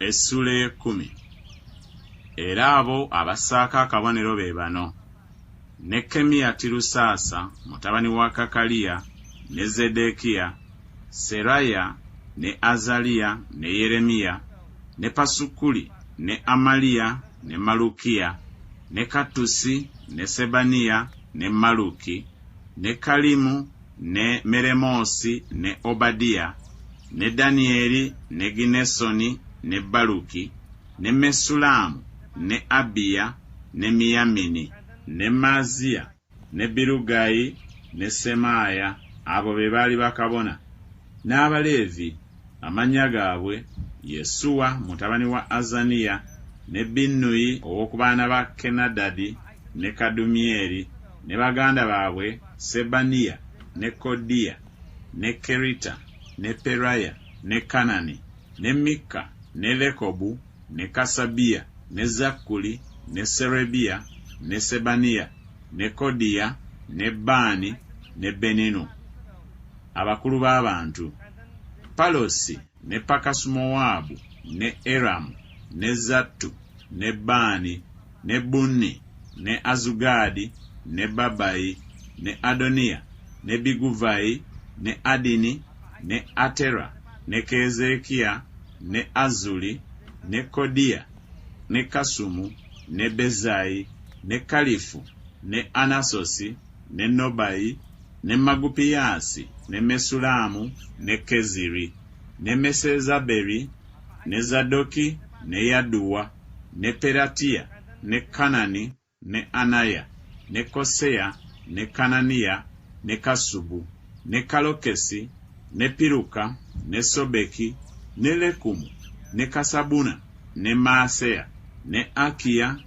Essula 10. Era abo abassaako akabonero be bano: Nekemiya Tirusaasa mutabani wa Kakaliya, ne Zedekiya, Seraya, ne Azaliya, ne Yeremiya, ne Pasukuli, ne Amaliya, ne Malukiya, ne Katusi, ne Sebaniya, ne Maluki, ne Kalimu, ne Meremosi, ne Obadiya, ne Daniyeli, ne Ginesoni, ne Baluki, ne Mesulamu, ne Abiya, ne Miyamini, ne Maaziya, ne Birugayi, ne Semaaya. Abo be baali bakabona. N'Abaleevi amannya gaabwe: Yesuwa mutabani wa Azaniya, ne Binnuyi ow'oku baana ba Kenadadi, ne Kadumiyeri, ne baganda baabwe Sebaniya, ne Kodiya, ne Kerita, ne Peraya, ne Kanani, ne Mikka, ne Lekobu, ne Kasabiya, ne Zakkuli, ne Serebiya, ne Sebaniya, ne Kodiya, ne Baani, ne Beninu. Abakulu b'abantu: Palosi, ne Pakasumowaabu, ne Eramu, ne Zattu, ne Baani, ne Bunni, ne Azugadi, ne Babayi, ne Adoniya, ne Biguvayi, ne Adini, ne Atera, ne Keezeekiya, ne Azuli, ne Kodiya, ne Kasumu, ne Bezayi, ne Kalifu, ne Anasosi, ne Nobayi, ne Magupiyasi, ne Mesulamu, ne Keziri, ne Mesezaberi, ne Zadoki, ne Yaduwa, ne Peratiya, ne Kanani, ne Anaya, ne Koseya, ne Kananiya, ne Kasubu, ne Kalokesi, ne Piruka, ne Sobeki, ne Lekumu, ne Kasabuna, ne Maaseya, ne Akiya,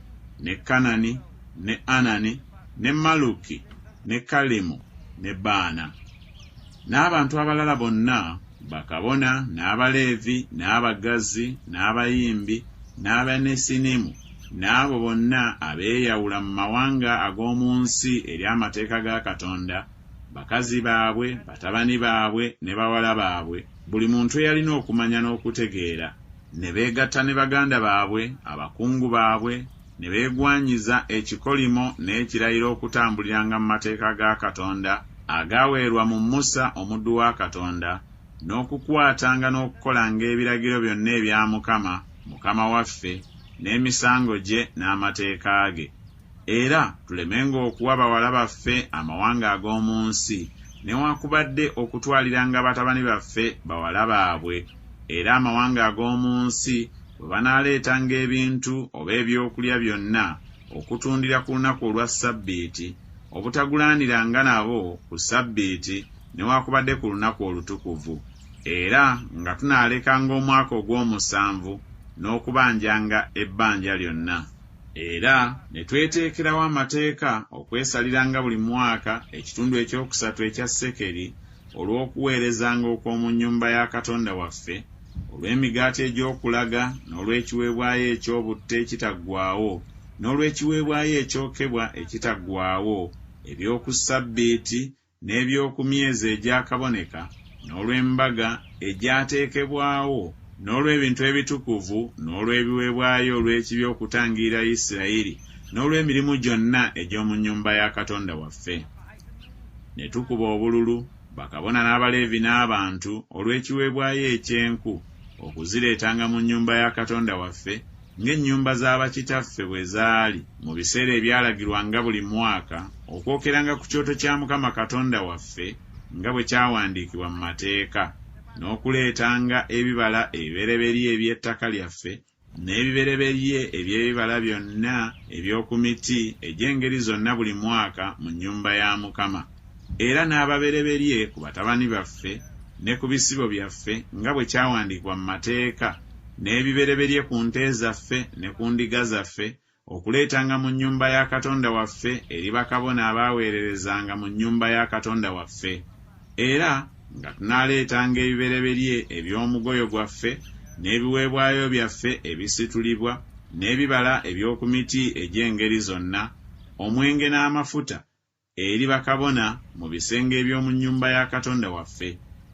ne Kanani, ne Anani, ne Maluki, ne Kalimu, ne Baana. N'abantu abalala bonna, bakabona, n'Abaleevi, n'abaggazi, n'abayimbi, n'Abanesinimu, n'abo bonna abeeyawula mu mawanga ag'omu nsi eri amateeka ga Katonda, bakazi baabwe, batabani baabwe, ne bawala baabwe, buli muntu eyalina okumanya n'okutegeera, ne beegatta ne baganda baabwe, abakungu baabwe, ne beegwanyiza ekikolimo n'ekirayiro okutambuliranga mu mateeka ga Katonda agaaweerwa mu Musa omuddu wa Katonda, n'okukwatanga n'okukolanga ebiragiro byonna ebya Mukama, Mukama waffe, n'emisango gye n'amateeka ge. Era tulemenga okuwa bawala baffe amawanga ag'omu nsi, newaakubadde okutwaliranga batabani baffe bawala baabwe. Era amawanga ag'omu nsi bwe banaaleetanga ebintu oba ebyokulya byonna okutundira ku lunaku olwa Ssabbiiti, obutagulaniranga nabo ku Ssabbiiti newaakubadde ku lunaku olutukuvu, era nga tunaalekanga omwaka ogw'omusanvu n'okubanjanga ebbanja lyonna. Era ne tweteekerawo amateeka okwesaliranga buli mwaka ekitundu ekyokusatu ekya sekeri olw'okuweerezanga okw'omu nnyumba ya Katonda waffe, olw'emigaati egy'okulaga, n'olw'ekiweebwayo eky'obutta ekitaggwaawo, n'olw'ekiweebwayo ekyokebwa ekitaggwaawo, eby'oku Ssabbiiti n'eby'oku myezi egyakaboneka, n'olw'embaga egyateekebwawo, n'olw'ebintu ebitukuvu, n'olw'ebiweebwayo olw'ekibi okutangiira Isirayiri, n'olw'emirimu gyonna egy'omu nnyumba ya Katonda waffe. Ne tukuba obululu bakabona n'Abaleevi n'abantu olw'ekiweebwayo ekyenku okuzireetanga mu nnyumba ya Katonda waffe, ng'ennyumba z'abakitaffe bwe zaali mu biseera ebyalagirwanga buli mwaka, okwokeranga ku kyoto kya Mukama Katonda waffe nga bwe kyawandiikibwa mu mateeka, n'okuleetanga ebibala ebibereberye eby'ettaka lyaffe, n'ebibereberye eby'ebibala byonna eby'oku miti egy'engeri zonna buli mwaka mu nnyumba ya Mukama. Era n'ababereberye ku batabani baffe ne ku bisibo byaffe nga bwe kyawandiikibwa mu mateeka, n'ebibereberye ku nte zaffe ne ku ndiga zaffe, okuleetanga mu nnyumba ya Katonda waffe eri bakabona abaaweererezanga mu nnyumba ya Katonda waffe. Era nga tunaaleetanga ebibereberye eby'omugoyo gwaffe n'ebiweebwayo byaffe ebisitulibwa, n'ebibala eby'oku miti egy'engeri zonna, omwenge n'amafuta eri bakabona mu bisenge eby'omu nnyumba ya Katonda waffe,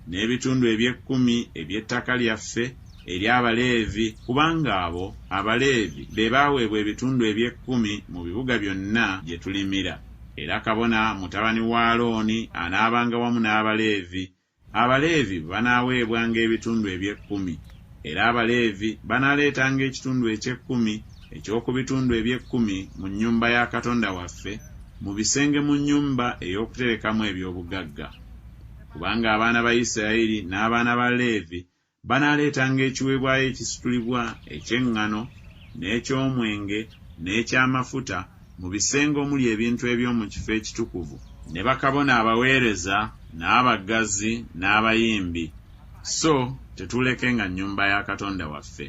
n'ebitundu 10 eby'ettaka lyaffe eri Abaleevi, kubanga abo Abaleevi be baaweebwa ebitundu eby'ekkumi mu bibuga byonna gye tulimira. Era kabona mutabani wa Alooni anaabanga wamu n'Abaleevi. Abaleevi banaaweebwanga ebitundu eby'ekkumi, era Abaleevi banaaleetanga ekitundu eky'ekkumi eky'oku bitundu eby'ekkumi mu nnyumba ya Katonda waffe, mu bisenge mu nnyumba ey'okuterekamu eby'obugagga. Kubanga abaana ba Isirayiri n'abaana ba Leevi banaaleetanga ekiweebwayo ekisitulibwa eky'eŋŋano n'eky'omwenge n'eky'amafuta mu bisenge omuli ebintu eby'omu kifo ekitukuvu, ne bakabona abaweereza n'abaggazi n'abayimbi. So tetuulekenga nnyumba ya Katonda waffe.